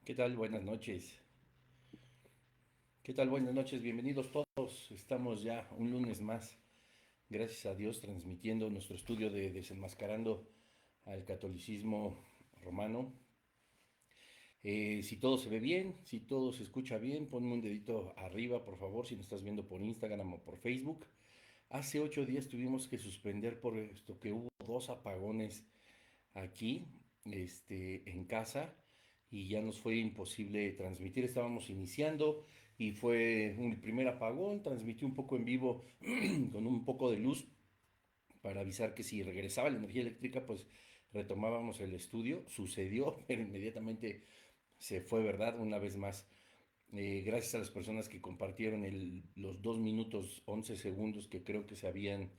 ¿Qué tal? Buenas noches. ¿Qué tal? Buenas noches. Bienvenidos todos. Estamos ya un lunes más, gracias a Dios, transmitiendo nuestro estudio de desenmascarando al catolicismo romano. Si todo se ve bien, si todo se escucha bien, ponme un dedito arriba, por favor, si me estás viendo por Instagram o por Facebook. Hace 8 días tuvimos que suspender por esto que hubo dos apagones aquí, en casa, y ya nos fue imposible transmitir. Estábamos iniciando y fue un primer apagón. Transmití un poco en vivo con un poco de luz para avisar que si regresaba la energía eléctrica, pues retomábamos el estudio. Sucedió, pero inmediatamente se fue, ¿verdad? Una vez más. Gracias a las personas que compartieron los 2 minutos 11 segundos que creo que se habían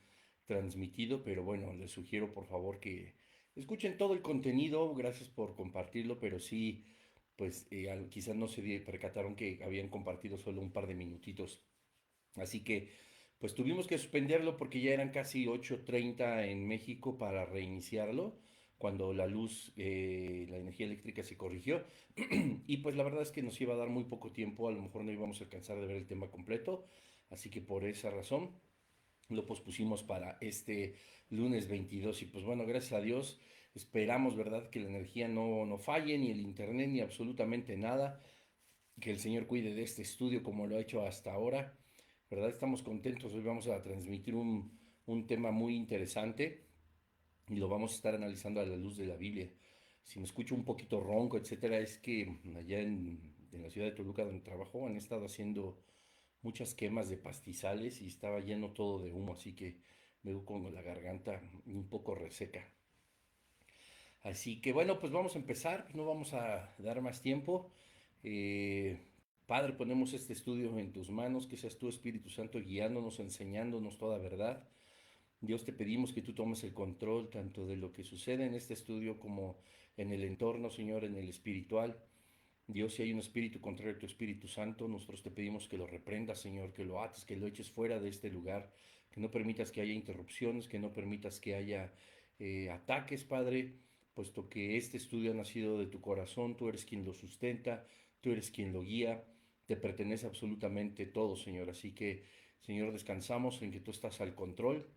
transmitido, pero bueno, les sugiero por favor que escuchen todo el contenido. Gracias por compartirlo, pero sí, pues quizás no percataron que habían compartido solo un par de minutitos. Así que pues tuvimos que suspenderlo porque ya eran casi 8:30 en México para reiniciarlo, cuando la luz, la energía eléctrica se corrigió. Y pues la verdad es que nos iba a dar muy poco tiempo, a lo mejor no íbamos a alcanzar de ver el tema completo, así que por esa razón lo pospusimos para este lunes 22. Y pues bueno, gracias a Dios, esperamos, ¿verdad?, que la energía no falle, ni el internet, ni absolutamente nada, que el Señor cuide de este estudio como lo ha hecho hasta ahora, ¿verdad? Estamos contentos. Hoy vamos a transmitir un tema muy interesante y lo vamos a estar analizando a la luz de la Biblia. Si me escucho un poquito ronco, etcétera, es que allá en la ciudad de Toluca, donde trabajo, han estado haciendo muchas quemas de pastizales y estaba lleno todo de humo, así que me veo con la garganta un poco reseca. Así que bueno, pues vamos a empezar, no vamos a dar más tiempo. Eh, Padre, ponemos este estudio en tus manos, que seas tú, Espíritu Santo, guiándonos, enseñándonos toda verdad. Dios, te pedimos que tú tomes el control tanto de lo que sucede en este estudio como en el entorno, Señor, en el espiritual. Dios, si hay un espíritu contrario a tu Espíritu Santo, nosotros te pedimos que lo reprendas, Señor, que lo ates, que lo eches fuera de este lugar, que no permitas que haya interrupciones, que no permitas que haya ataques, Padre, puesto que este estudio ha nacido de tu corazón. Tú eres quien lo sustenta, tú eres quien lo guía, te pertenece absolutamente todo, Señor. Así que, Señor, descansamos en que tú estás al control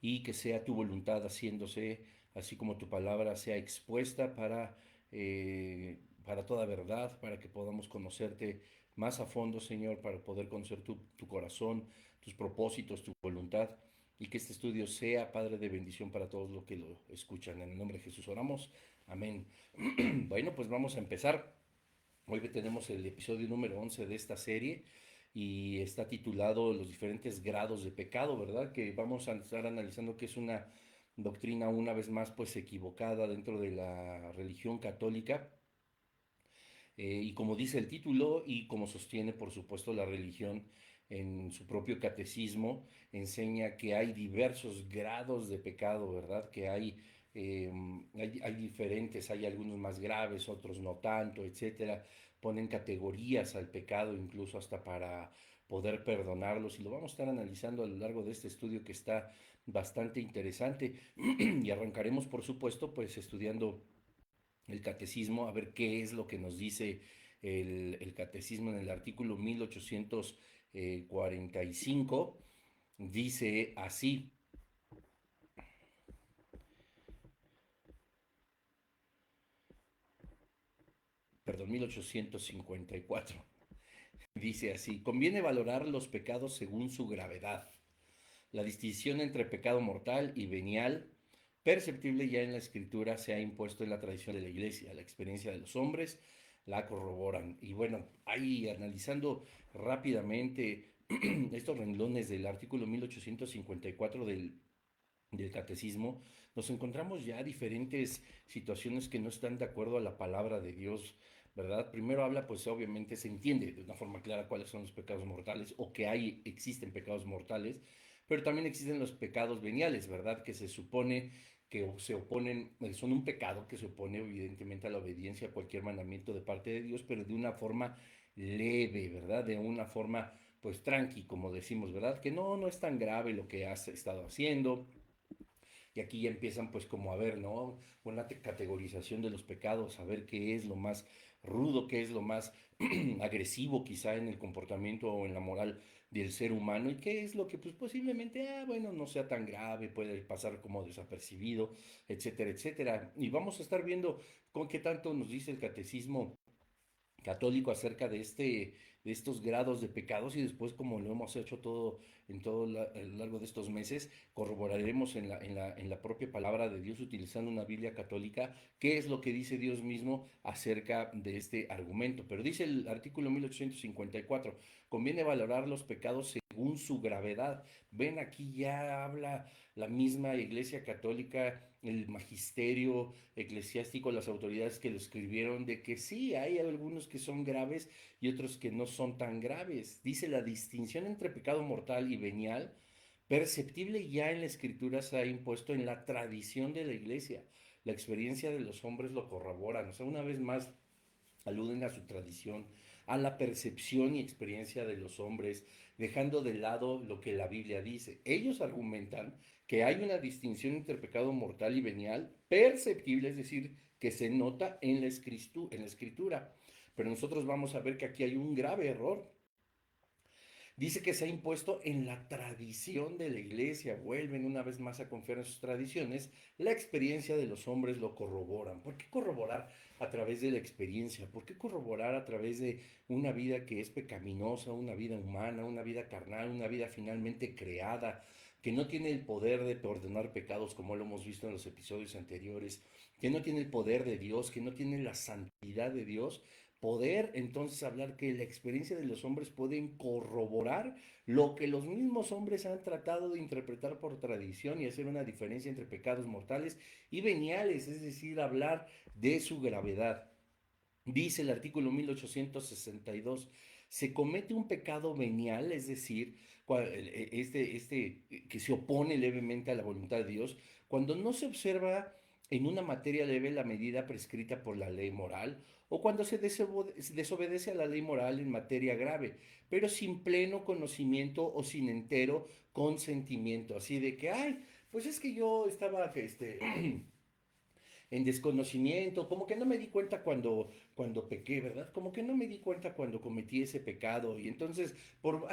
y que sea tu voluntad haciéndose, así como tu palabra sea expuesta para toda verdad, para que podamos conocerte más a fondo, Señor, para poder conocer tu corazón, tus propósitos, tu voluntad, y que este estudio sea, Padre, de bendición para todos los que lo escuchan. En el nombre de Jesús oramos. Amén. Bueno, pues vamos a empezar. Hoy tenemos el episodio número 11 de esta serie y está titulado Los diferentes grados de pecado, ¿verdad? Que vamos a estar analizando, que es una doctrina una vez más pues equivocada dentro de la religión católica. Y como dice el título y como sostiene por supuesto la religión en su propio catecismo, enseña que hay diversos grados de pecado, ¿verdad? Que hay diferentes, hay algunos más graves, otros no tanto, etcétera. Ponen categorías al pecado incluso hasta para poder perdonarlos, y lo vamos a estar analizando a lo largo de este estudio, que está bastante interesante. Y arrancaremos por supuesto pues estudiando el catecismo, a ver qué es lo que nos dice el catecismo en el artículo 1845. Dice así, perdón, 1854. Dice así: conviene valorar los pecados según su gravedad. La distinción entre pecado mortal y venial, perceptible ya en la escritura, se ha impuesto en la tradición de la iglesia. La experiencia de los hombres la corroboran. Y bueno, ahí analizando rápidamente estos renglones del artículo 1854 del catecismo, nos encontramos ya diferentes situaciones que no están de acuerdo a la palabra de Dios, ¿verdad? Primero habla, pues obviamente se entiende de una forma clara cuáles son los pecados mortales, o que existen pecados mortales, pero también existen los pecados veniales, ¿verdad? Que se supone que se oponen, son un pecado que se opone evidentemente a la obediencia a cualquier mandamiento de parte de Dios, pero de una forma leve, ¿verdad? De una forma pues tranqui, como decimos, ¿verdad? Que no es tan grave lo que has estado haciendo, Y aquí ya empiezan pues como a ver, ¿no? Una categorización de los pecados, a ver qué es lo más rudo, qué es lo más agresivo quizá en el comportamiento o en la moral del ser humano y qué es lo que pues posiblemente, bueno, no sea tan grave, puede pasar como desapercibido, etcétera, etcétera. Y vamos a estar viendo con qué tanto nos dice el catecismo católico acerca de estos grados de pecados y después como lo hemos hecho todo en todo a lo largo de estos meses, corroboraremos en la propia palabra de Dios utilizando una Biblia católica qué es lo que dice Dios mismo acerca de este argumento. Pero dice el artículo 1854, conviene valorar los pecados según su gravedad. Ven, aquí ya habla la misma Iglesia Católica, el magisterio eclesiástico, las autoridades que lo escribieron, de que sí, hay algunos que son graves y otros que no son tan graves. Dice la distinción entre pecado mortal y venial, perceptible ya en la escritura, se ha impuesto en la tradición de la iglesia. La experiencia de los hombres lo corroboran. O sea, una vez más, aluden a su tradición, a la percepción y experiencia de los hombres, dejando de lado lo que la Biblia dice. Ellos argumentan que hay una distinción entre pecado mortal y venial perceptible, es decir, que se nota en en la escritura. Pero nosotros vamos a ver que aquí hay un grave error. Dice que se ha impuesto en la tradición de la iglesia. Vuelven una vez más a confiar en sus tradiciones. La experiencia de los hombres lo corroboran. ¿Por qué corroborar a través de la experiencia? ¿Por qué corroborar a través de una vida que es pecaminosa, una vida humana, una vida carnal, una vida finalmente creada, que no tiene el poder de perdonar pecados como lo hemos visto en los episodios anteriores, que no tiene el poder de Dios, que no tiene la santidad de Dios? Poder entonces hablar que la experiencia de los hombres pueden corroborar lo que los mismos hombres han tratado de interpretar por tradición y hacer una diferencia entre pecados mortales y veniales, es decir, hablar de su gravedad. Dice el artículo 1862, se comete un pecado venial, es decir, que se opone levemente a la voluntad de Dios, cuando no se observa en una materia leve la medida prescrita por la ley moral, o cuando se desobedece a la ley moral en materia grave, pero sin pleno conocimiento o sin entero consentimiento, así de que, ay, pues es que yo estaba, en desconocimiento, como que no me di cuenta cuando pequé, ¿verdad? Como que no me di cuenta cuando cometí ese pecado y entonces,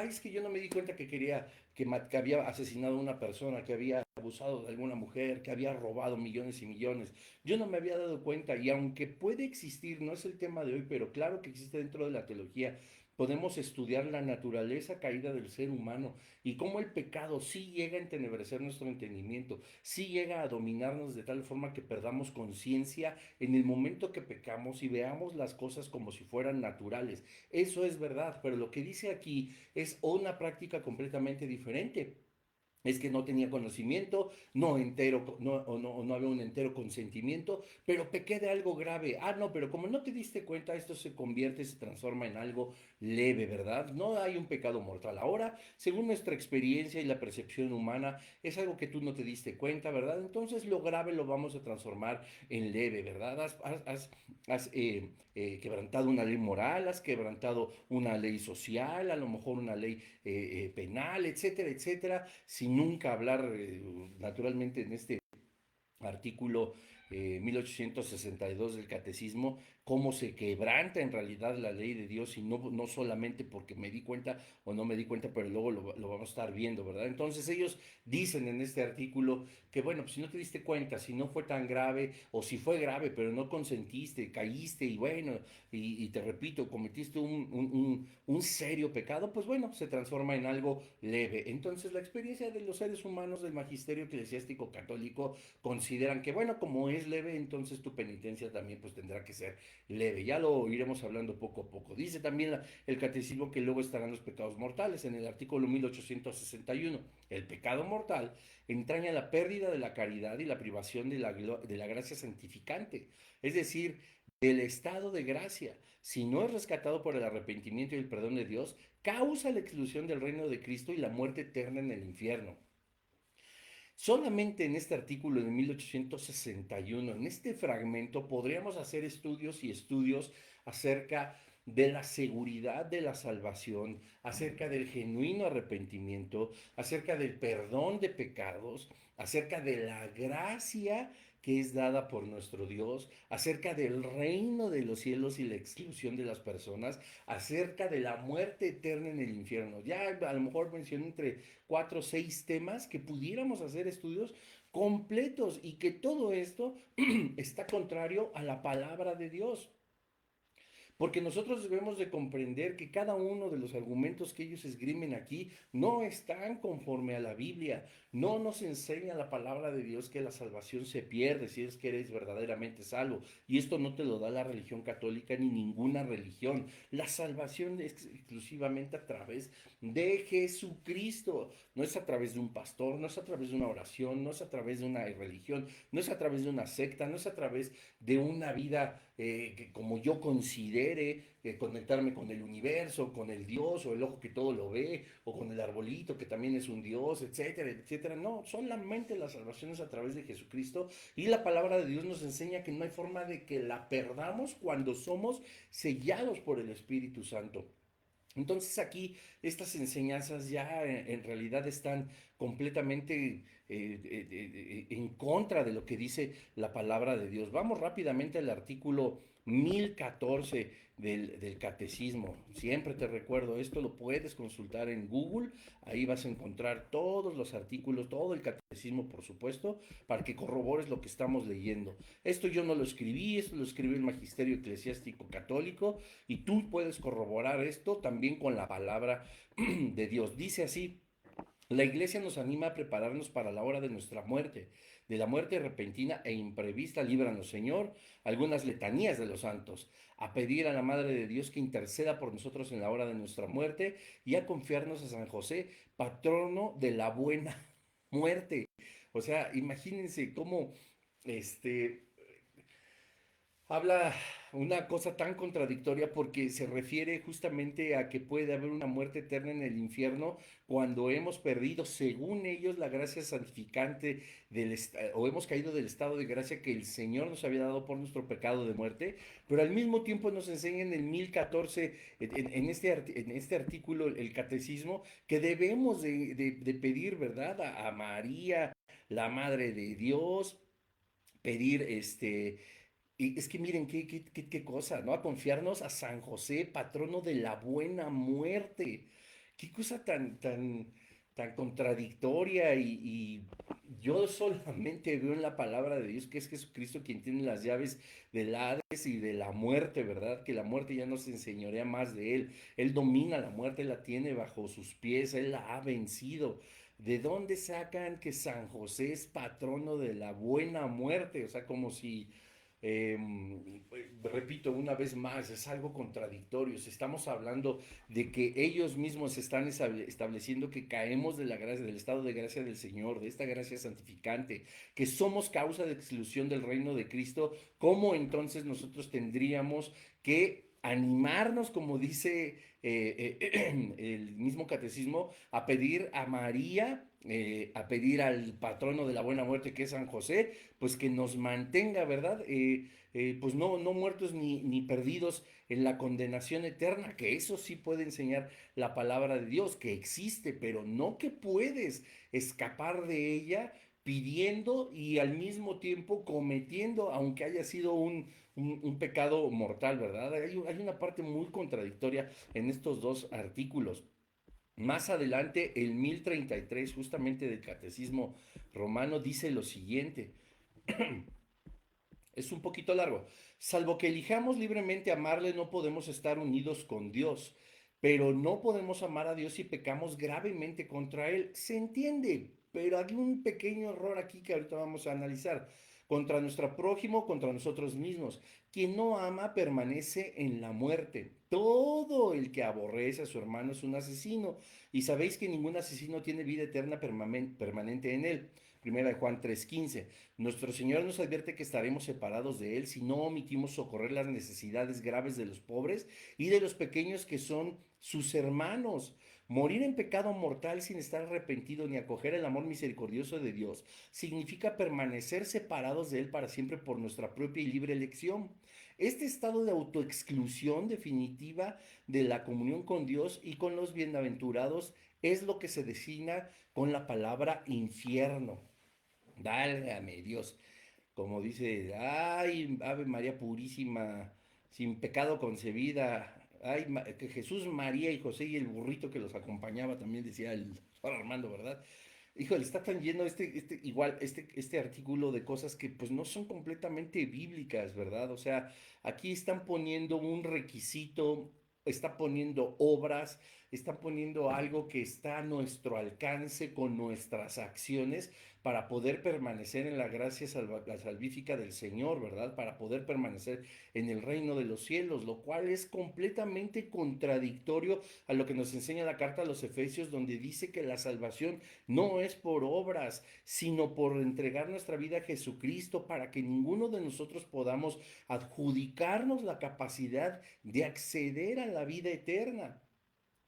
es que yo no me di cuenta que que había asesinado a una persona, que había abusado de alguna mujer, que había robado millones y millones. Yo no me había dado cuenta y aunque puede existir, no es el tema de hoy, pero claro que existe dentro de la teología. Podemos estudiar la naturaleza caída del ser humano y cómo el pecado sí llega a entenebrecer nuestro entendimiento, sí llega a dominarnos de tal forma que perdamos conciencia en el momento que pecamos y veamos las cosas como si fueran naturales. Eso es verdad, pero lo que dice aquí es una práctica completamente diferente. Es que no tenía conocimiento, no entero, no, o no había un entero consentimiento, pero pequé de algo grave. No, pero como no te diste cuenta, esto se convierte, se transforma en algo leve, ¿verdad? No hay un pecado mortal. Ahora, según nuestra experiencia y la percepción humana, es algo que tú no te diste cuenta, ¿verdad? Entonces lo grave lo vamos a transformar en leve, ¿verdad? Has quebrantado una ley moral, has quebrantado una ley social, a lo mejor una ley penal, etcétera, etcétera, sin nunca hablar naturalmente en este artículo 1862 del Catecismo, cómo se quebranta en realidad la ley de Dios y no solamente porque me di cuenta o no me di cuenta, pero luego lo vamos a estar viendo, ¿verdad? Entonces ellos dicen en este artículo que, bueno, pues si no te diste cuenta, si no fue tan grave o si fue grave, pero no consentiste, caíste y bueno, y te repito, cometiste un serio pecado, pues bueno, se transforma en algo leve. Entonces la experiencia de los seres humanos del magisterio eclesiástico católico consideran que, bueno, como es leve, entonces tu penitencia también pues tendrá que ser leve. Ya lo iremos hablando poco a poco. Dice también el catecismo que luego estarán los pecados mortales en el artículo 1861. El pecado mortal entraña la pérdida de la caridad y la privación de la gracia santificante, es decir, del estado de gracia. Si no es rescatado por el arrepentimiento y el perdón de Dios, causa la exclusión del reino de Cristo y la muerte eterna en el infierno. Solamente en este artículo de 1861, en este fragmento, podríamos hacer estudios y estudios acerca de la seguridad de la salvación, acerca del genuino arrepentimiento, acerca del perdón de pecados, acerca de la gracia que es dada por nuestro Dios, acerca del reino de los cielos y la exclusión de las personas, acerca de la muerte eterna en el infierno. Ya a lo mejor mencioné entre 4 o 6 temas que pudiéramos hacer estudios completos y que todo esto está contrario a la palabra de Dios. Porque nosotros debemos de comprender que cada uno de los argumentos que ellos esgrimen aquí no están conforme a la Biblia. No nos enseña la palabra de Dios que la salvación se pierde si es que eres verdaderamente salvo. Y esto no te lo da la religión católica ni ninguna religión. La salvación es exclusivamente a través de Jesucristo. No es a través de un pastor, no es a través de una oración, no es a través de una religión, no es a través de una secta, no es a través de una vida que como yo considere, conectarme con el universo, con el Dios, o el ojo que todo lo ve, o con el arbolito que también es un Dios, etcétera, etcétera. No, solamente la salvación es a través de Jesucristo, y la palabra de Dios nos enseña que no hay forma de que la perdamos cuando somos sellados por el Espíritu Santo. Entonces aquí estas enseñanzas ya en realidad están completamente en contra de lo que dice la palabra de Dios. Vamos rápidamente al artículo 1014 del catecismo. Siempre te recuerdo, esto lo puedes consultar en Google, ahí vas a encontrar todos los artículos, todo el catecismo, por supuesto, para que corrobores lo que estamos leyendo. Esto yo no lo escribí, esto lo escribió el Magisterio Eclesiástico Católico, y tú puedes corroborar esto también con la palabra de Dios. Dice así: la iglesia nos anima a prepararnos para la hora de nuestra muerte, de la muerte repentina e imprevista, líbranos Señor, algunas letanías de los santos, a pedir a la Madre de Dios que interceda por nosotros en la hora de nuestra muerte, y a confiarnos a San José, patrono de la buena muerte. O sea, imagínense cómo este habla una cosa tan contradictoria, porque se refiere justamente a que puede haber una muerte eterna en el infierno cuando hemos perdido, según ellos, la gracia santificante o hemos caído del estado de gracia que el Señor nos había dado por nuestro pecado de muerte, pero al mismo tiempo nos enseña en el 1014, en este artículo, el catecismo, que debemos de pedir, ¿verdad? A María, la Madre de Dios, pedir y es que miren qué cosa, ¿no? A confiarnos a San José, patrono de la buena muerte. Qué cosa tan contradictoria, y yo solamente veo en la palabra de Dios que es Jesucristo quien tiene las llaves del Hades y de la muerte, ¿verdad? Que la muerte ya no se enseñorea más de él. Él domina la muerte, la tiene bajo sus pies, él la ha vencido. ¿De dónde sacan que San José es patrono de la buena muerte? O sea, como si eh, repito una vez más, es algo contradictorio. Si estamos hablando de que ellos mismos están estableciendo que caemos de la gracia, del estado de gracia del Señor, de esta gracia santificante, que somos causa de exclusión del reino de Cristo, ¿cómo entonces nosotros tendríamos que animarnos, como dice el mismo catecismo, a pedir a María, a pedir al patrono de la buena muerte, que es San José, pues que nos mantenga, ¿verdad? Pues no muertos ni perdidos en la condenación eterna, que eso sí puede enseñar la palabra de Dios, que existe, pero no que puedes escapar de ella pidiendo y al mismo tiempo cometiendo, aunque haya sido un pecado mortal, ¿verdad? Hay una parte muy contradictoria en estos dos artículos. Más adelante, el 1033, justamente del Catecismo Romano, dice lo siguiente. Es un poquito largo. Salvo que elijamos libremente amarle, no podemos estar unidos con Dios. Pero no podemos amar a Dios si pecamos gravemente contra Él. Se entiende, pero hay un pequeño error aquí que ahorita vamos a analizar. Contra nuestro prójimo, contra nosotros mismos. Quien no ama permanece en la muerte. Todo el que aborrece a su hermano es un asesino. Y sabéis que ningún asesino tiene vida eterna permanente en él. Primera de Juan 3:15. Nuestro Señor nos advierte que estaremos separados de Él si no omitimos socorrer las necesidades graves de los pobres y de los pequeños que son sus hermanos. Morir en pecado mortal sin estar arrepentido ni acoger el amor misericordioso de Dios significa permanecer separados de Él para siempre por nuestra propia y libre elección. Este estado de autoexclusión definitiva de la comunión con Dios y con los bienaventurados es lo que se designa con la palabra infierno. Válgame Dios, como dice, ay, Ave María Purísima, sin pecado concebida, ay, que Jesús, María y José y el burrito que los acompañaba, también decía el Juan Armando, ¿verdad? Híjole, está tan lleno este artículo de cosas que pues no son completamente bíblicas, ¿verdad? O sea, aquí están poniendo un requisito, está poniendo obras, están poniendo algo que está a nuestro alcance con nuestras acciones para poder permanecer en la gracia la salvífica del Señor, ¿verdad? Para poder permanecer en el reino de los cielos, lo cual es completamente contradictorio a lo que nos enseña la carta a los Efesios, donde dice que la salvación no es por obras, sino por entregar nuestra vida a Jesucristo para que ninguno de nosotros podamos adjudicarnos la capacidad de acceder a la vida eterna.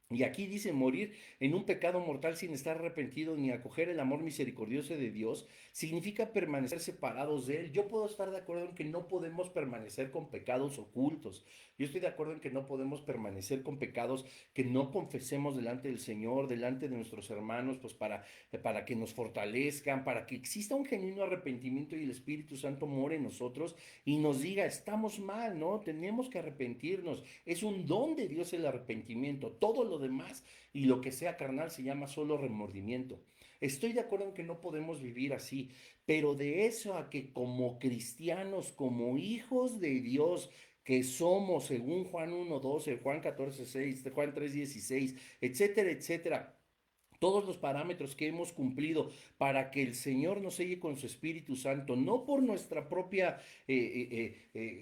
Y aquí dice morir en un pecado mortal sin estar arrepentido ni acoger el amor misericordioso de Dios, significa permanecer separados de Él. Yo puedo estar de acuerdo en que no podemos permanecer con pecados ocultos. Yo estoy de acuerdo en que no podemos permanecer con pecados que no confesemos delante del Señor, delante de nuestros hermanos, pues para que nos fortalezcan, para que exista un genuino arrepentimiento y el Espíritu Santo more en nosotros y nos diga, estamos mal, ¿no? Tenemos que arrepentirnos. Es un don de Dios el arrepentimiento. Todo lo demás y lo que sea carnal se llama solo remordimiento. Estoy de acuerdo en que no podemos vivir así, pero de eso a que como cristianos, como hijos de Dios, que somos según Juan 1:12, Juan 14:6, Juan 3:16, etcétera, etcétera, todos los parámetros que hemos cumplido para que el Señor nos selle con su Espíritu Santo, no por nuestra propia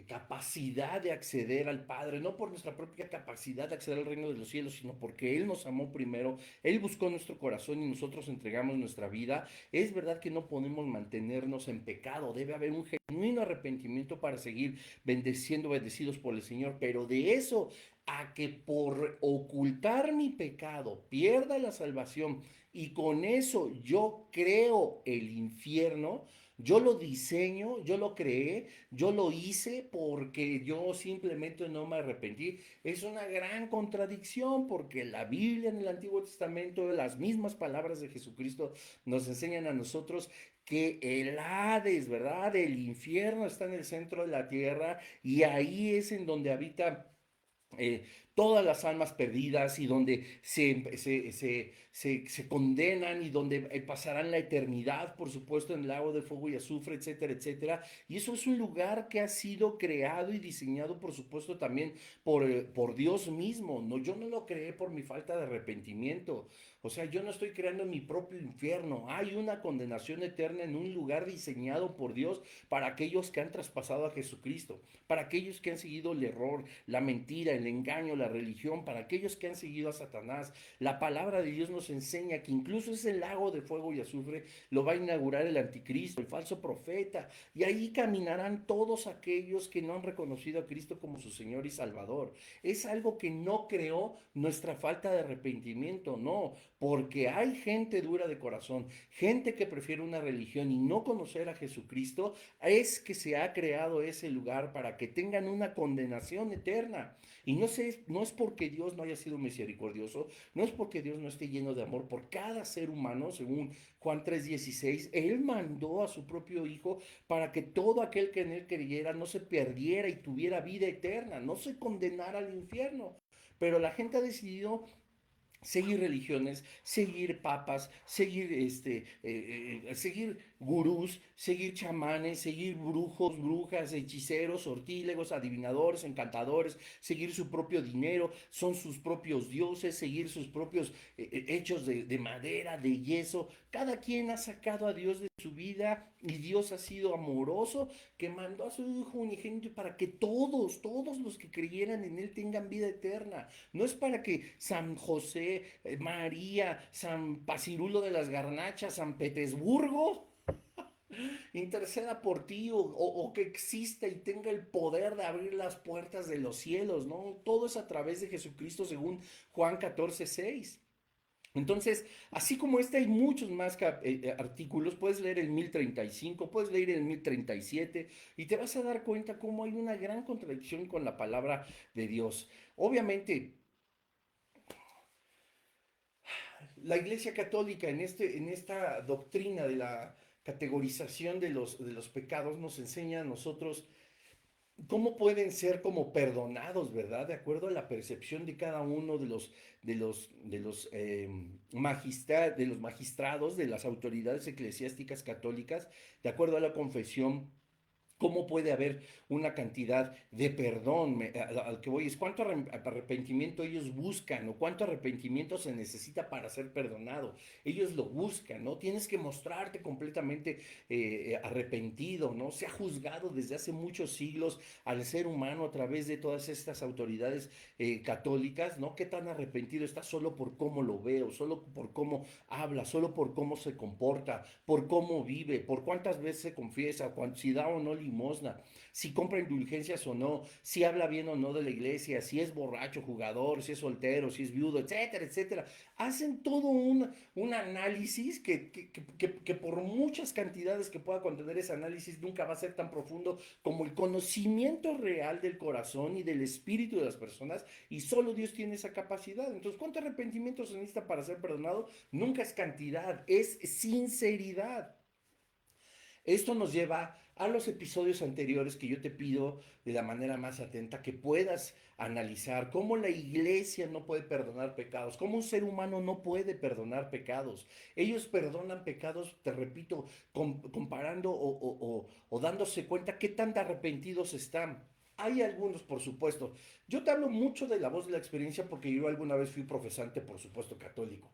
capacidad de acceder al Padre, no por nuestra propia capacidad de acceder al reino de los cielos, sino porque Él nos amó primero, Él buscó nuestro corazón y nosotros entregamos nuestra vida. Es verdad que no podemos mantenernos en pecado, debe haber un genuino arrepentimiento para seguir bendecidos por el Señor, pero de eso a que por ocultar mi pecado pierda la salvación y con eso yo creo el infierno, yo lo diseño, yo lo creé, yo lo hice porque yo simplemente no me arrepentí. Es una gran contradicción porque la Biblia en el Antiguo Testamento, las mismas palabras de Jesucristo nos enseñan a nosotros que el Hades, ¿verdad? El infierno está en el centro de la tierra y ahí es en donde habita eh, todas las almas perdidas y donde se condenan y donde pasarán la eternidad, por supuesto, en el lago de fuego y azufre, etcétera, etcétera. Y eso es un lugar que ha sido creado y diseñado, por supuesto, también por Dios mismo. No, yo no lo creé por mi falta de arrepentimiento. O sea, yo no estoy creando mi propio infierno. Hay una condenación eterna en un lugar diseñado por Dios para aquellos que han traspasado a Jesucristo, para aquellos que han seguido el error, la mentira, el engaño, la religión, para aquellos que han seguido a Satanás. La palabra de Dios nos enseña que incluso ese lago de fuego y azufre lo va a inaugurar el anticristo, el falso profeta, y ahí caminarán todos aquellos que no han reconocido a Cristo como su Señor y Salvador. Es algo que no creó nuestra falta de arrepentimiento, no, porque hay gente dura de corazón, gente que prefiere una religión y no conocer a Jesucristo, es que se ha creado ese lugar para que tengan una condenación eterna. Y no es porque Dios no haya sido misericordioso, no es porque Dios no esté lleno de amor por cada ser humano, según Juan 3:16, Él mandó a su propio Hijo para que todo aquel que en Él creyera no se perdiera y tuviera vida eterna, no se condenara al infierno. Pero la gente ha decidido seguir religiones, seguir papas, seguir gurús, seguir chamanes, seguir brujos, brujas, hechiceros, sortílegos, adivinadores, encantadores, seguir su propio dinero, son sus propios dioses, seguir sus propios hechos de madera, de yeso. Cada quien ha sacado a Dios de su vida y Dios ha sido amoroso que mandó a su Hijo unigénito para que todos los que creyeran en Él tengan vida eterna. No es para que San José, María, San Pacirulo de las Garnachas, San Petersburgo interceda por ti o que exista y tenga el poder de abrir las puertas de los cielos, ¿no? Todo es a través de Jesucristo según Juan 14:6. Entonces, así como este, hay muchos más artículos, puedes leer el 1035, puedes leer el 1037 y te vas a dar cuenta cómo hay una gran contradicción con la palabra de Dios. Obviamente, la Iglesia Católica en esta doctrina de la categorización de los pecados nos enseña a nosotros cómo pueden ser como perdonados, ¿verdad? De acuerdo a la percepción de cada uno de los magistrados, de las autoridades eclesiásticas católicas, de acuerdo a la confesión. ¿Cómo puede haber una cantidad de perdón? Al que voy es cuánto arrepentimiento ellos buscan o cuánto arrepentimiento se necesita para ser perdonado. Ellos lo buscan, ¿no? Tienes que mostrarte completamente arrepentido, ¿no? Se ha juzgado desde hace muchos siglos al ser humano a través de todas estas autoridades católicas, ¿no? ¿Qué tan arrepentido está solo por cómo lo veo, solo por cómo habla, solo por cómo se comporta, por cómo vive, por cuántas veces se confiesa, si da o no limosna, si compra indulgencias o no, si habla bien o no de la iglesia, si es borracho, jugador, si es soltero, si es viudo, etcétera, etcétera? Hacen todo un análisis que por muchas cantidades que pueda contener ese análisis nunca va a ser tan profundo como el conocimiento real del corazón y del espíritu de las personas, y solo Dios tiene esa capacidad. Entonces, ¿cuánto arrepentimiento se necesita para ser perdonado? Nunca es cantidad, es sinceridad. Esto nos lleva a los episodios anteriores que yo te pido de la manera más atenta que puedas analizar cómo la iglesia no puede perdonar pecados, cómo un ser humano no puede perdonar pecados. Ellos perdonan pecados, te repito, comparando o dándose cuenta qué tan arrepentidos están. Hay algunos, por supuesto. Yo te hablo mucho de la voz de la experiencia porque yo alguna vez fui profesante, por supuesto, católico.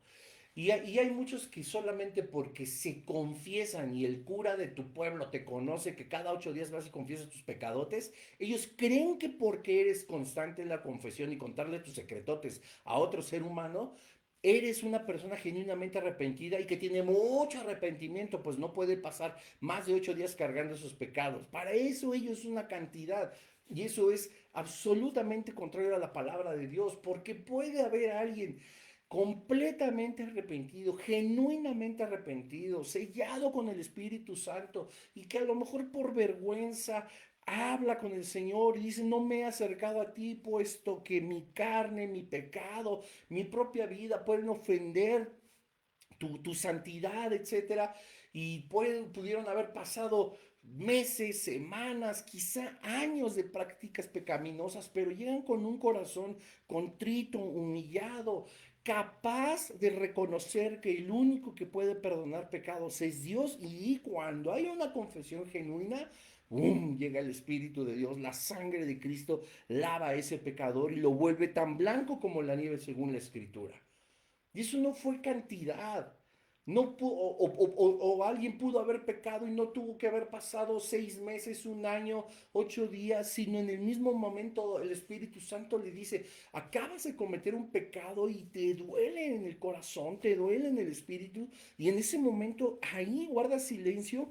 Y hay muchos que solamente porque se confiesan y el cura de tu pueblo te conoce que cada 8 días vas y confiesas tus pecadotes, ellos creen que porque eres constante en la confesión y contarle tus secretotes a otro ser humano, eres una persona genuinamente arrepentida y que tiene mucho arrepentimiento, pues no puede pasar más de 8 días cargando esos pecados. Para eso ellos es una cantidad. Y eso es absolutamente contrario a la palabra de Dios, porque puede haber alguien completamente arrepentido, genuinamente arrepentido, sellado con el Espíritu Santo y que a lo mejor por vergüenza habla con el Señor y dice, no me he acercado a ti puesto que mi carne, mi pecado, mi propia vida pueden ofender tu santidad, etcétera, y pudieron haber pasado meses, semanas, quizá años de prácticas pecaminosas, pero llegan con un corazón contrito, humillado, capaz de reconocer que el único que puede perdonar pecados es Dios, y cuando hay una confesión genuina, ¡bum!, llega el Espíritu de Dios, la sangre de Cristo lava a ese pecador y lo vuelve tan blanco como la nieve según la Escritura. Y eso no fue cantidad. No o alguien pudo haber pecado y no tuvo que haber pasado 6 meses, un año, 8 días, sino en el mismo momento el Espíritu Santo le dice, acabas de cometer un pecado y te duele en el corazón, te duele en el espíritu, y en ese momento ahí guardas silencio.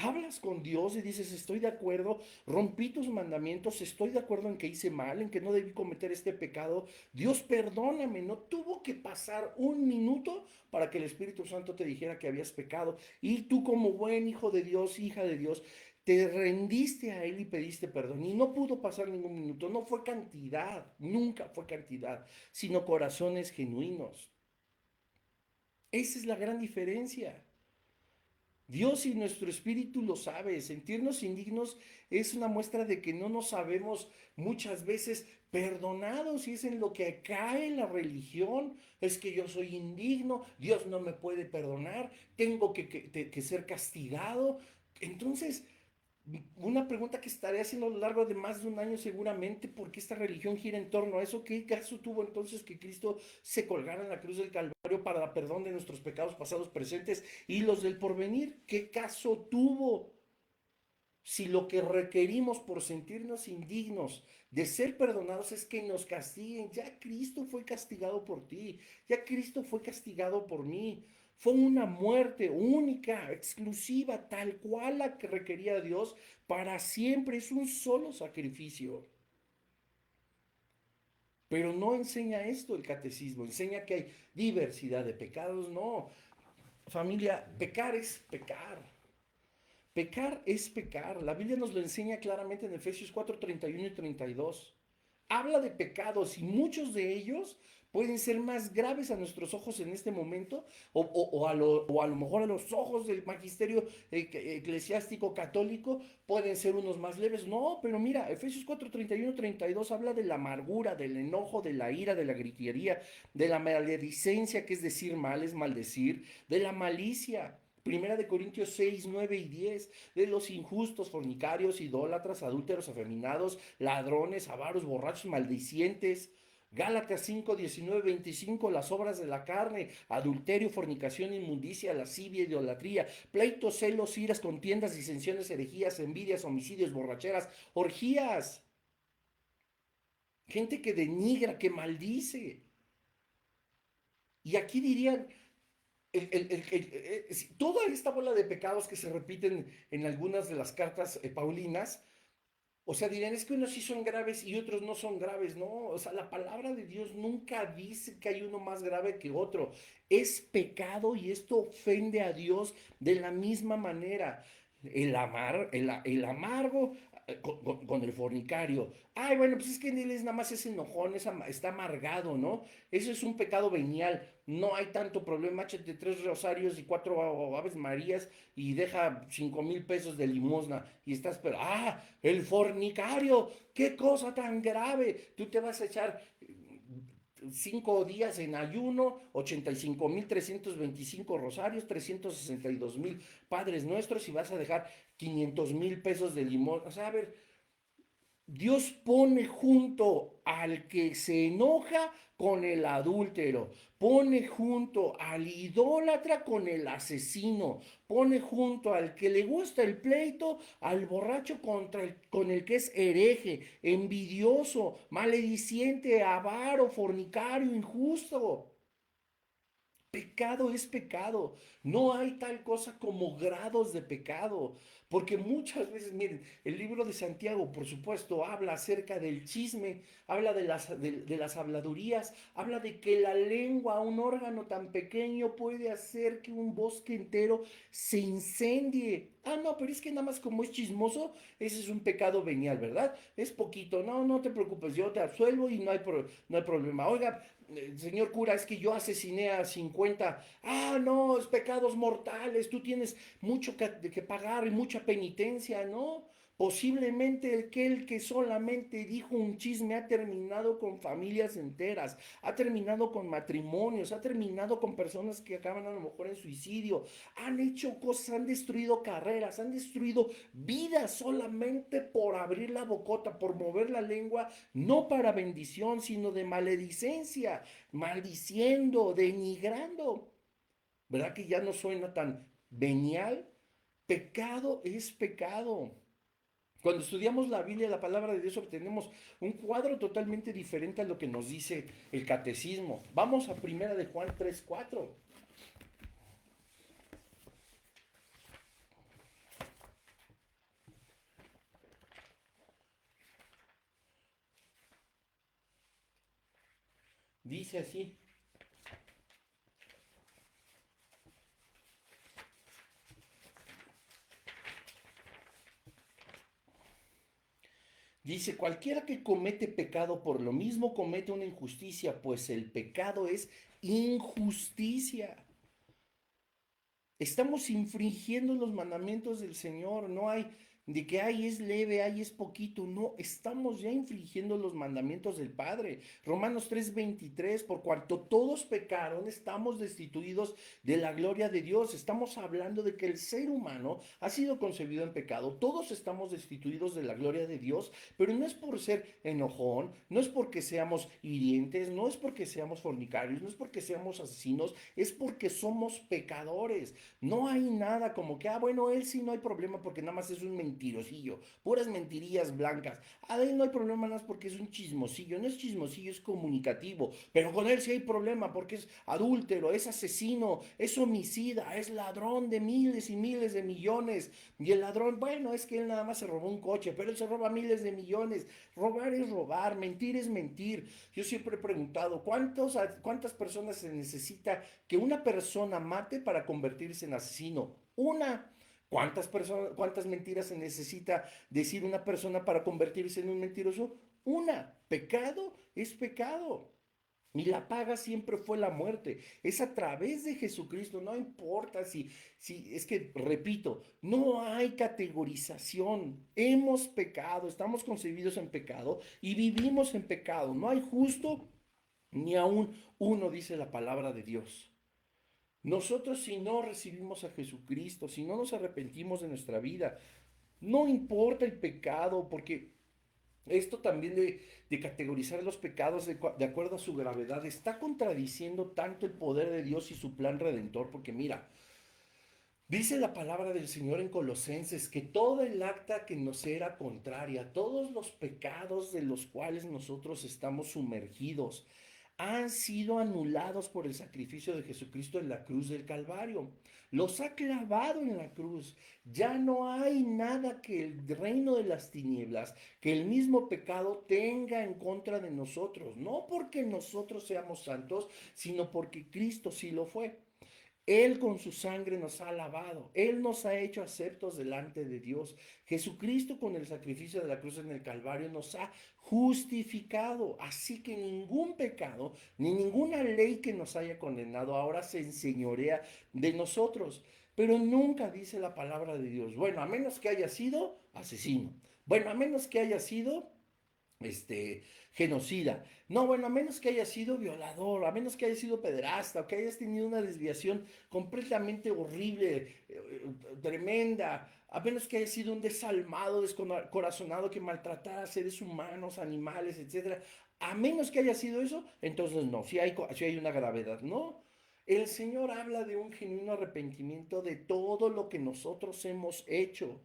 Hablas con Dios y dices, estoy de acuerdo, rompí tus mandamientos, estoy de acuerdo en que hice mal, en que no debí cometer este pecado. Dios, perdóname. No tuvo que pasar un minuto para que el Espíritu Santo te dijera que habías pecado. Y tú como buen hijo de Dios, hija de Dios, te rendiste a Él y pediste perdón. Y no pudo pasar ningún minuto. No fue cantidad, nunca fue cantidad, sino corazones genuinos. Esa es la gran diferencia. Dios y nuestro espíritu lo sabe. Sentirnos indignos es una muestra de que no nos sabemos muchas veces perdonados, y es en lo que cae la religión. Es que yo soy indigno, Dios no me puede perdonar, tengo que ser castigado. Entonces, una pregunta que estaré haciendo a lo largo de más de un año seguramente, porque esta religión gira en torno a eso. ¿Qué caso tuvo entonces que Cristo se colgara en la cruz del Calvario para el perdón de nuestros pecados pasados, presentes y los del porvenir? ¿Qué caso tuvo? Si lo que requerimos por sentirnos indignos de ser perdonados es que nos castiguen, ya Cristo fue castigado por ti, ya Cristo fue castigado por mí. Fue una muerte única, exclusiva, tal cual la que requería Dios para siempre. Es un solo sacrificio. Pero no enseña esto el catecismo, enseña que hay diversidad de pecados, no. Familia, pecar es pecar. Pecar es pecar. La Biblia nos lo enseña claramente en Efesios 4, 31 y 32. Habla de pecados y muchos de ellos pueden ser más graves a nuestros ojos en este momento o a lo mejor a los ojos del magisterio eclesiástico católico pueden ser unos más leves. No, pero mira, Efesios 4, 31, 32 habla de la amargura, del enojo, de la ira, de la gritería, de la maledicencia, que es decir mal, es maldecir, de la malicia. Primera de Corintios 6, 9 y 10, de los injustos, fornicarios, idólatras, adúlteros, afeminados, ladrones, avaros, borrachos, maldicientes. Gálatas 5, 19, 25, las obras de la carne, adulterio, fornicación, inmundicia, lascivia, idolatría, pleitos, celos, iras, contiendas, disensiones, herejías, envidias, homicidios, borracheras, orgías. Gente que denigra, que maldice. Y aquí dirían, toda esta bola de pecados que se repiten en algunas de las cartas paulinas, o sea, dirían, es que unos sí son graves y otros no son graves, ¿no? O sea, la palabra de Dios nunca dice que hay uno más grave que otro. Es pecado y esto ofende a Dios de la misma manera. El amargo con el fornicario. Ay, bueno, pues es que él es nada más ese enojón, está amargado, ¿no? Eso es un pecado venial. No hay tanto problema. Échate 3 rosarios y 4 aves marías y deja 5,000 pesos de limosna. Y estás, pero, el fornicario, qué cosa tan grave. Tú te vas a echar 5 días en ayuno, 85,325 rosarios, 362,000 padres nuestros y vas a dejar 500,000 pesos de limón. O sea, a ver, Dios pone junto al que se enoja con el adúltero, pone junto al idólatra con el asesino, pone junto al que le gusta el pleito, al borracho con el que es hereje, envidioso, malediciente, avaro, fornicario, injusto. Pecado es pecado. No hay tal cosa como grados de pecado. Porque muchas veces, miren, el libro de Santiago, por supuesto, habla acerca del chisme, habla de las habladurías, habla de que la lengua, un órgano tan pequeño, puede hacer que un bosque entero se incendie. No, pero es que nada más como es chismoso, ese es un pecado venial, ¿verdad? Es poquito. No, no te preocupes, yo te absuelvo y no hay problema. Oiga, señor cura, es que yo asesiné a 50. No, es pecados mortales, tú tienes mucho que pagar y mucha penitencia, ¿no? Posiblemente el que solamente dijo un chisme ha terminado con familias enteras, ha terminado con matrimonios, ha terminado con personas que acaban a lo mejor en suicidio, han hecho cosas, han destruido carreras, han destruido vidas solamente por abrir la bocota, por mover la lengua, no para bendición, sino de maledicencia, maldiciendo, denigrando. ¿Verdad que ya no suena tan venial? Pecado es pecado. Cuando estudiamos la Biblia, la palabra de Dios, obtenemos un cuadro totalmente diferente a lo que nos dice el catecismo. Vamos a Primera de Juan 3:4. Dice así. Dice, cualquiera que comete pecado por lo mismo comete una injusticia, pues el pecado es injusticia. Estamos infringiendo los mandamientos del Señor. No hay de que hay es leve, hay es poquito. No, estamos ya infringiendo los mandamientos del Padre. Romanos 3:23, por cuanto todos pecaron, estamos destituidos de la gloria de Dios. Estamos hablando de que el ser humano ha sido concebido en pecado. Todos estamos destituidos de la gloria de Dios, pero no es por ser enojón, no es porque seamos hirientes, no es porque seamos fornicarios, no es porque seamos asesinos, es porque somos pecadores. No hay nada como que, bueno, él sí no hay problema porque nada más es un mentiroso mentirosillo, puras mentirillas blancas. A él no hay problema más porque es un chismosillo, no es chismosillo, es comunicativo, pero con él sí hay problema porque es adúltero, es asesino, es homicida, es ladrón de miles y miles de millones. Y el ladrón, bueno, es que él nada más se robó un coche, pero él se roba miles de millones. Robar es robar, mentir es mentir. Yo siempre he preguntado, ¿cuántas personas se necesita que una persona mate para convertirse en asesino? Una. ¿Cuántas mentiras se necesita decir una persona para convertirse en un mentiroso? Una. Pecado es pecado. Y la paga siempre fue la muerte. Es a través de Jesucristo. No importa si, es que, repito, no hay categorización. Hemos pecado, estamos concebidos en pecado y vivimos en pecado. No hay justo ni aún uno, dice la palabra de Dios. Nosotros si no recibimos a Jesucristo, si no nos arrepentimos de nuestra vida, no importa el pecado, porque esto también de categorizar los pecados de acuerdo a su gravedad está contradiciendo tanto el poder de Dios y su plan redentor, porque mira, dice la palabra del Señor en Colosenses que todo el acta que nos era contraria, todos los pecados de los cuales nosotros estamos sumergidos, han sido anulados por el sacrificio de Jesucristo en la cruz del Calvario. Los ha clavado en la cruz. Ya no hay nada que el reino de las tinieblas, que el mismo pecado tenga en contra de nosotros. No porque nosotros seamos santos, sino porque Cristo sí lo fue. Él con su sangre nos ha lavado. Él nos ha hecho aceptos delante de Dios. Jesucristo con el sacrificio de la cruz en el Calvario nos ha justificado. Así que ningún pecado ni ninguna ley que nos haya condenado ahora se enseñorea de nosotros. Pero nunca dice la palabra de Dios. Bueno, a menos que haya sido asesino. Bueno, a menos que haya sido genocida. No, bueno, a menos que haya sido violador, a menos que haya sido pederasta, o que hayas tenido una desviación completamente horrible, tremenda, a menos que haya sido un desalmado, descorazonado que maltratara a seres humanos, animales, etcétera. A menos que haya sido eso, entonces no, si hay una gravedad, no. El Señor habla de un genuino arrepentimiento de todo lo que nosotros hemos hecho,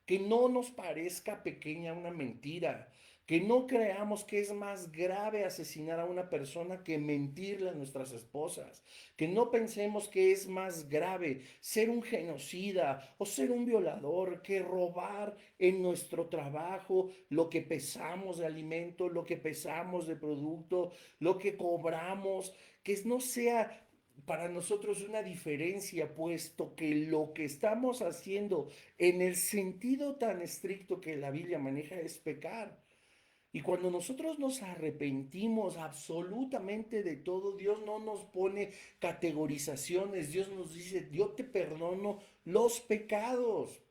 que no nos parezca pequeña una mentira, que no creamos que es más grave asesinar a una persona que mentirle a nuestras esposas, que no pensemos que es más grave ser un genocida o ser un violador que robar en nuestro trabajo lo que pesamos de alimento, lo que pesamos de producto, lo que cobramos, que no sea para nosotros una diferencia, puesto que lo que estamos haciendo en el sentido tan estricto que la Biblia maneja es pecar. Y cuando nosotros nos arrepentimos absolutamente de todo, Dios no nos pone categorizaciones, Dios nos dice, yo te perdono los pecados.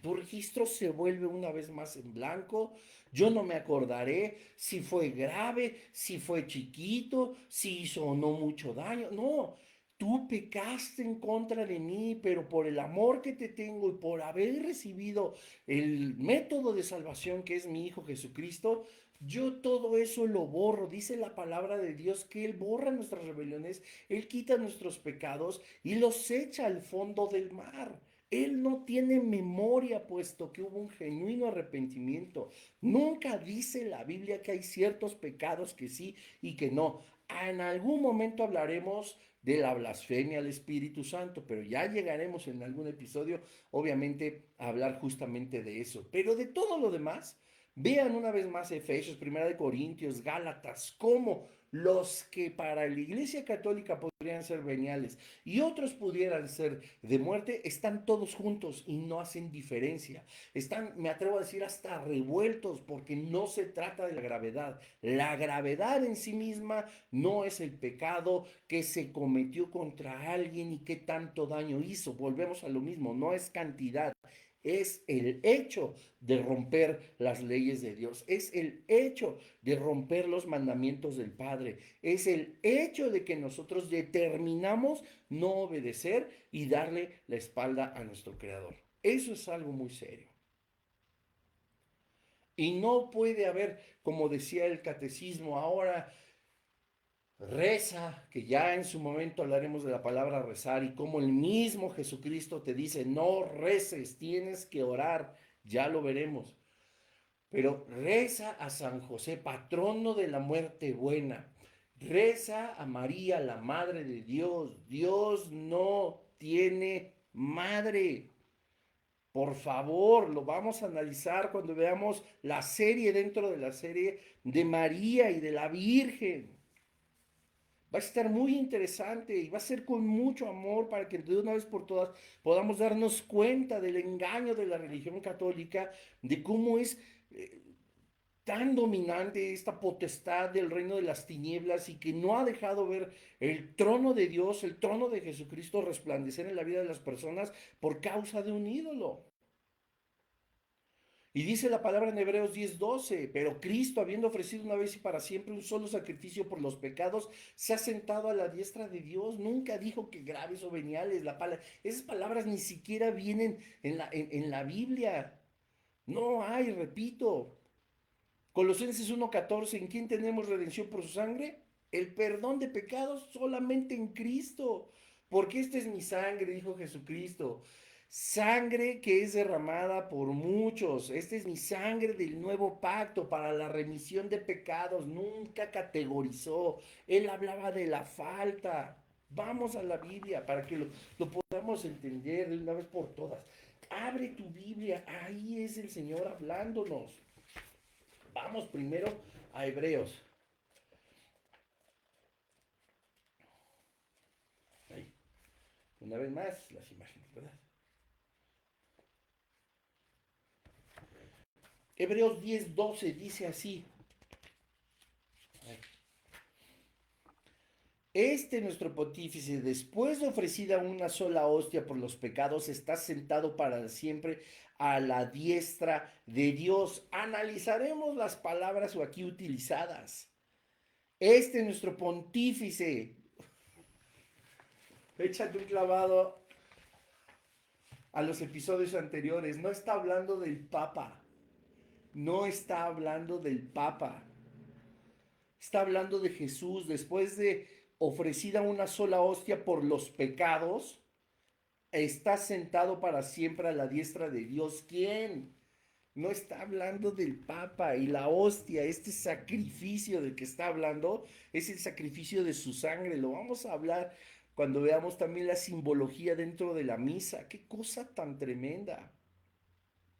Tu registro se vuelve una vez más en blanco. Yo no me acordaré si fue grave, si fue chiquito, si hizo o no mucho daño. No, tú pecaste en contra de mí, pero por el amor que te tengo y por haber recibido el método de salvación que es mi Hijo Jesucristo, yo todo eso lo borro. Dice la palabra de Dios que Él borra nuestras rebeliones, Él quita nuestros pecados y los echa al fondo del mar. Él no tiene memoria, puesto que hubo un genuino arrepentimiento. Nunca dice la Biblia que hay ciertos pecados que sí y que no. En algún momento hablaremos de la blasfemia al Espíritu Santo, pero ya llegaremos en algún episodio, obviamente, a hablar justamente de eso. Pero de todo lo demás, vean una vez más Efesios, Primera de Corintios, Gálatas, cómo los que para la Iglesia Católica podrían ser veniales y otros pudieran ser de muerte, están todos juntos y no hacen diferencia. Están, me atrevo a decir, hasta revueltos porque no se trata de la gravedad. La gravedad en sí misma no es el pecado que se cometió contra alguien y qué tanto daño hizo. Volvemos a lo mismo, no es cantidad. Es el hecho de romper las leyes de Dios, es el hecho de romper los mandamientos del Padre, es el hecho de que nosotros determinamos no obedecer y darle la espalda a nuestro Creador. Eso es algo muy serio. Y no puede haber, como decía el catecismo, ahora reza, que ya en su momento hablaremos de la palabra rezar y como el mismo Jesucristo te dice, no reces, tienes que orar. ya lo veremos. Pero reza a San José, patrono de la muerte buena. Reza a María, la Madre de Dios. Dios no tiene madre. Por favor, lo vamos a analizar cuando veamos la serie dentro de la serie de María y de la Virgen. Va a estar muy interesante y va a ser con mucho amor para que de una vez por todas podamos darnos cuenta del engaño de la religión católica, de cómo es tan dominante esta potestad del reino de las tinieblas y que no ha dejado ver el trono de Dios, el trono de Jesucristo resplandecer en la vida de las personas por causa de un ídolo. Y dice la palabra en Hebreos 10:12, pero Cristo, habiendo ofrecido una vez y para siempre un solo sacrificio por los pecados, se ha sentado a la diestra de Dios. Nunca dijo que graves o veniales. Esas palabras ni siquiera vienen en la Biblia. No hay, repito. Colosenses 1:14, ¿en quién tenemos redención por su sangre? El perdón de pecados solamente en Cristo. Porque esta es mi sangre, dijo Jesucristo. Sangre que es derramada por muchos. Esta es mi sangre del nuevo pacto para la remisión de pecados. Nunca categorizó. Él hablaba de la falta. Vamos a la Biblia para que lo podamos entender de una vez por todas. Abre tu Biblia. Ahí es el Señor hablándonos. Vamos primero a Hebreos. Ahí. Una vez más, las imágenes, ¿verdad? Hebreos 10:12 dice así. Este nuestro pontífice, después de ofrecida una sola hostia por los pecados, está sentado para siempre a la diestra de Dios. Analizaremos las palabras aquí utilizadas. Este nuestro pontífice, échate un clavado a los episodios anteriores, no está hablando del Papa, no está hablando del Papa, está hablando de Jesús después de ofrecida una sola hostia por los pecados, está sentado para siempre a la diestra de Dios. ¿Quién? No está hablando del Papa y la hostia, este sacrificio del que está hablando es el sacrificio de su sangre. Lo vamos a hablar cuando veamos también la simbología dentro de la misa. Qué cosa tan tremenda.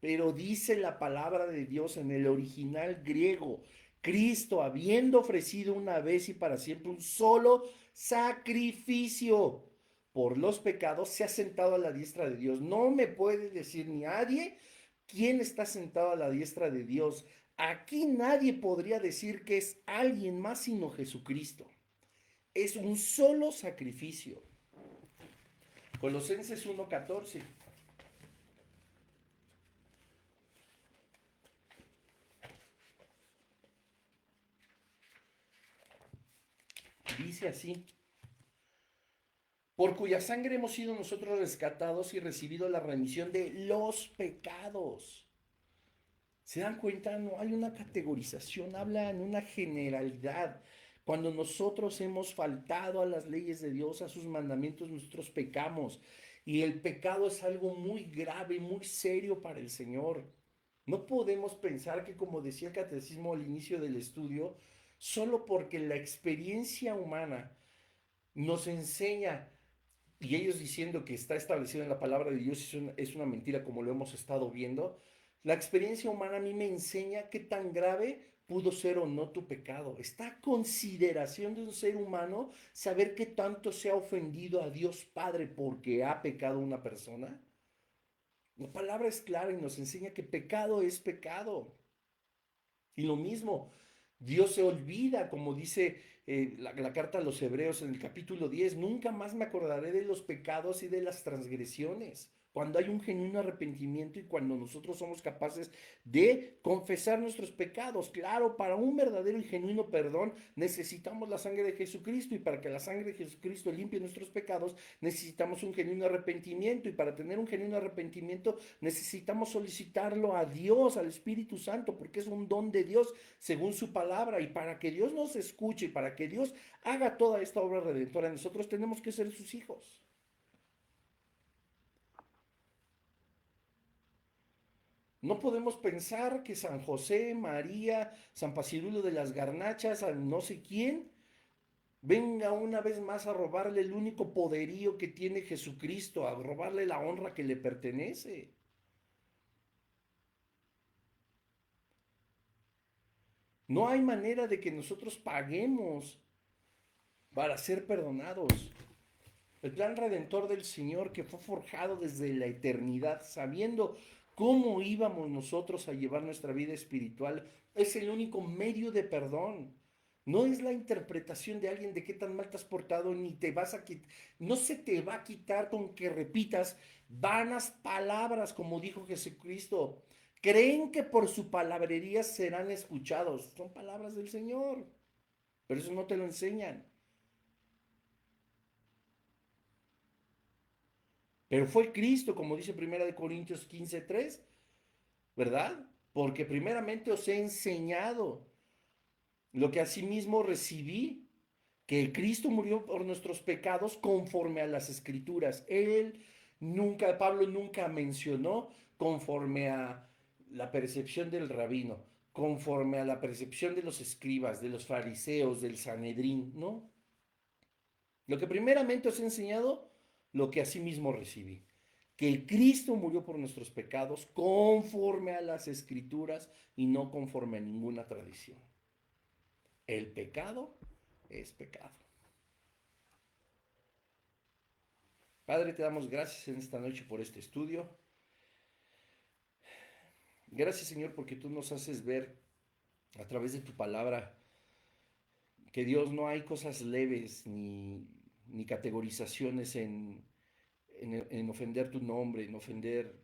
Pero dice la palabra de Dios en el original griego, Cristo, habiendo ofrecido una vez y para siempre un solo sacrificio por los pecados, se ha sentado a la diestra de Dios. No me puede decir nadie quién está sentado a la diestra de Dios. Aquí nadie podría decir que es alguien más sino Jesucristo. Es un solo sacrificio. Colosenses 1:14. Dice así: por cuya sangre hemos sido nosotros rescatados y recibido la remisión de los pecados. ¿Se dan cuenta? No hay una categorización, habla en una generalidad. Cuando nosotros hemos faltado a las leyes de Dios, a sus mandamientos, nosotros pecamos. Y el pecado es algo muy grave, muy serio para el Señor. No podemos pensar que, como decía el catecismo al inicio del estudio, solo porque la experiencia humana nos enseña, y ellos diciendo que está establecido en la palabra de Dios es una mentira, como lo hemos estado viendo. La experiencia humana a mí me enseña qué tan grave pudo ser o no tu pecado. Está a consideración de un ser humano saber qué tanto se ha ofendido a Dios Padre porque ha pecado una persona. La palabra es clara y nos enseña que pecado es pecado. Y lo mismo, Dios se olvida, como dice la carta a los Hebreos en el capítulo 10, nunca más me acordaré de los pecados y de las transgresiones. Cuando hay un genuino arrepentimiento y cuando nosotros somos capaces de confesar nuestros pecados. Claro, para un verdadero y genuino perdón necesitamos la sangre de Jesucristo, y para que la sangre de Jesucristo limpie nuestros pecados necesitamos un genuino arrepentimiento, y para tener un genuino arrepentimiento necesitamos solicitarlo a Dios, al Espíritu Santo, porque es un don de Dios según su palabra. Y para que Dios nos escuche y para que Dios haga toda esta obra redentora, nosotros tenemos que ser sus hijos. No podemos pensar que San José, María, San Pacirulo de las Garnachas, a no sé quién, venga una vez más a robarle el único poderío que tiene Jesucristo, a robarle la honra que le pertenece. No hay manera de que nosotros paguemos para ser perdonados. El plan redentor del Señor que fue forjado desde la eternidad, sabiendo cómo íbamos nosotros a llevar nuestra vida espiritual, es el único medio de perdón. No es la interpretación de alguien de qué tan mal te has portado, ni te vas a quitar, no se te va a quitar con que repitas vanas palabras, como dijo Jesucristo. Creen que por su palabrería serán escuchados. Son palabras del Señor, pero eso no te lo enseñan. Pero fue Cristo, como dice 1 Corintios 15:3, ¿verdad? Porque primeramente os he enseñado lo que asimismo recibí, que Cristo murió por nuestros pecados conforme a las escrituras. Pablo nunca mencionó conforme a la percepción del rabino, conforme a la percepción de los escribas, de los fariseos, del Sanedrín, ¿no? Lo que primeramente os he enseñado, lo que asimismo recibí. Que Cristo murió por nuestros pecados conforme a las escrituras y no conforme a ninguna tradición. El pecado es pecado. Padre, te damos gracias en esta noche por este estudio. Gracias, Señor, porque tú nos haces ver a través de tu palabra que Dios no hay cosas leves ni categorizaciones en ofender tu nombre, en ofender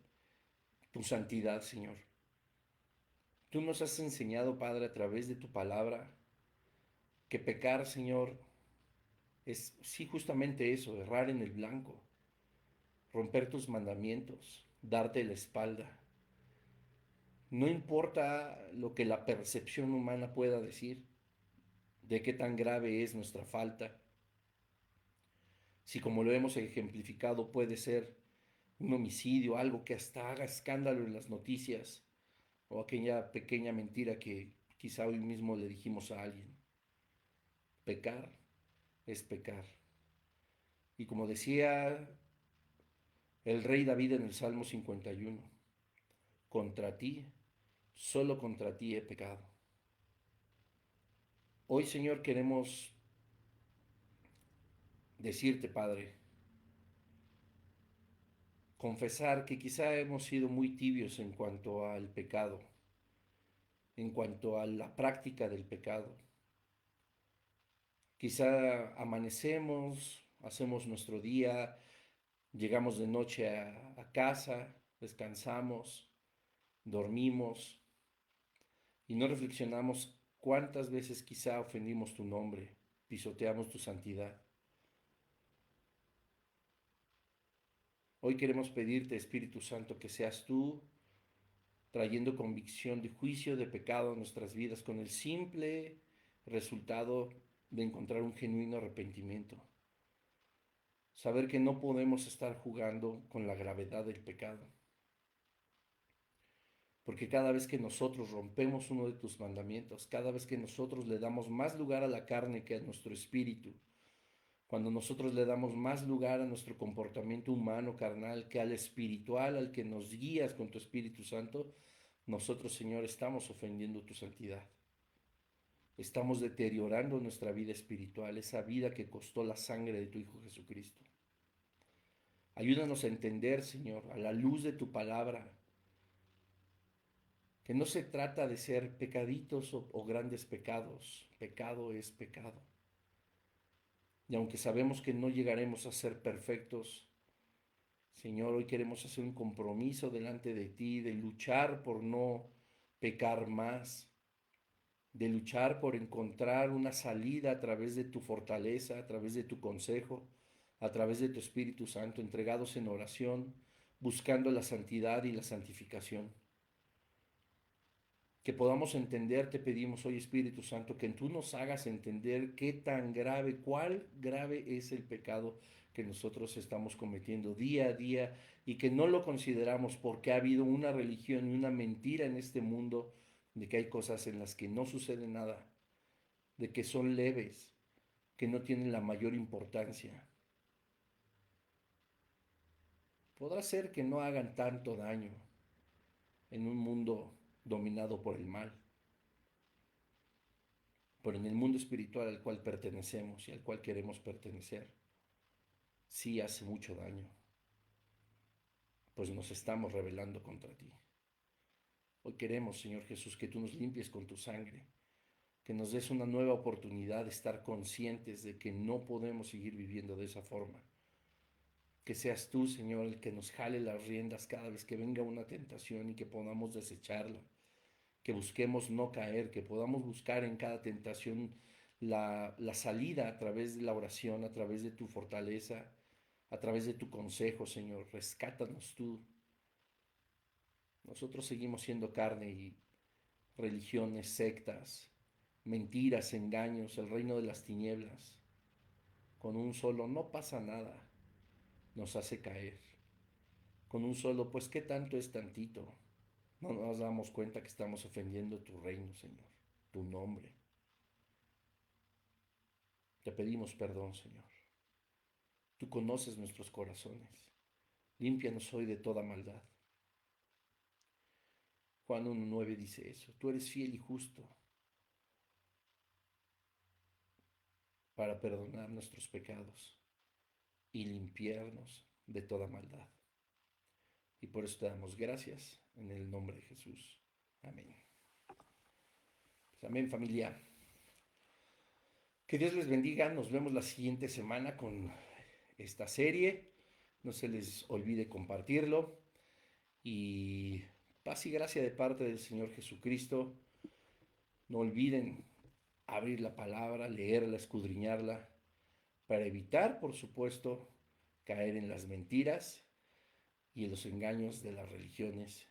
tu santidad, Señor. Tú nos has enseñado, Padre, a través de tu palabra, que pecar, Señor, es sí justamente eso, errar en el blanco, romper tus mandamientos, darte la espalda. No importa lo que la percepción humana pueda decir, de qué tan grave es nuestra falta, si como lo hemos ejemplificado puede ser un homicidio, algo que hasta haga escándalo en las noticias, o aquella pequeña mentira que quizá hoy mismo le dijimos a alguien. Pecar es pecar. Y como decía el rey David en el Salmo 51, contra ti, solo contra ti he pecado. Hoy, Señor, queremos decirte, Padre, confesar que quizá hemos sido muy tibios en cuanto al pecado, en cuanto a la práctica del pecado. Quizá amanecemos, hacemos nuestro día, llegamos de noche a casa, descansamos, dormimos y no reflexionamos cuántas veces quizá ofendimos tu nombre, pisoteamos tu santidad. Hoy queremos pedirte, Espíritu Santo, que seas tú trayendo convicción de juicio, de pecado a nuestras vidas con el simple resultado de encontrar un genuino arrepentimiento. Saber que no podemos estar jugando con la gravedad del pecado. Porque cada vez que nosotros rompemos uno de tus mandamientos, cada vez que nosotros le damos más lugar a la carne que a nuestro espíritu, cuando nosotros le damos más lugar a nuestro comportamiento humano, carnal, que al espiritual, al que nos guías con tu Espíritu Santo, nosotros, Señor, estamos ofendiendo tu santidad. Estamos deteriorando nuestra vida espiritual, esa vida que costó la sangre de tu Hijo Jesucristo. Ayúdanos a entender, Señor, a la luz de tu palabra, que no se trata de ser pecaditos o grandes pecados. Pecado es pecado. Y aunque sabemos que no llegaremos a ser perfectos, Señor, hoy queremos hacer un compromiso delante de ti, de luchar por no pecar más, de luchar por encontrar una salida a través de tu fortaleza, a través de tu consejo, a través de tu Espíritu Santo, entregados en oración, buscando la santidad y la santificación. Que podamos entender, te pedimos hoy, Espíritu Santo, que tú nos hagas entender qué tan grave, cuál grave es el pecado que nosotros estamos cometiendo día a día y que no lo consideramos porque ha habido una religión y una mentira en este mundo de que hay cosas en las que no sucede nada, de que son leves, que no tienen la mayor importancia. Podrá ser que no hagan tanto daño en un mundo dominado por el mal, pero en el mundo espiritual al cual pertenecemos y al cual queremos pertenecer, sí hace mucho daño, pues nos estamos rebelando contra ti. Hoy queremos, Señor Jesús, que tú nos limpies con tu sangre, que nos des una nueva oportunidad de estar conscientes de que no podemos seguir viviendo de esa forma. Que seas tú, Señor, el que nos jale las riendas cada vez que venga una tentación y que podamos desecharla. Que busquemos no caer, que podamos buscar en cada tentación la salida a través de la oración, a través de tu fortaleza, a través de tu consejo, Señor. Rescátanos tú. Nosotros seguimos siendo carne y religiones, sectas, mentiras, engaños, el reino de las tinieblas. Con un solo no pasa nada, nos hace caer. Con un solo, pues qué tanto es tantito. No nos damos cuenta que estamos ofendiendo tu reino, Señor, tu nombre. Te pedimos perdón, Señor. Tú conoces nuestros corazones. Límpianos hoy de toda maldad. Juan 1.9 dice eso. Tú eres fiel y justo para perdonar nuestros pecados y limpiarnos de toda maldad. Y por eso te damos gracias en el nombre de Jesús. Amén. Pues amén, familia. Que Dios les bendiga. Nos vemos la siguiente semana con esta serie. No se les olvide compartirlo. Y paz y gracia de parte del Señor Jesucristo. No olviden abrir la palabra, leerla, escudriñarla, para evitar, por supuesto, caer en las mentiras y en los engaños de las religiones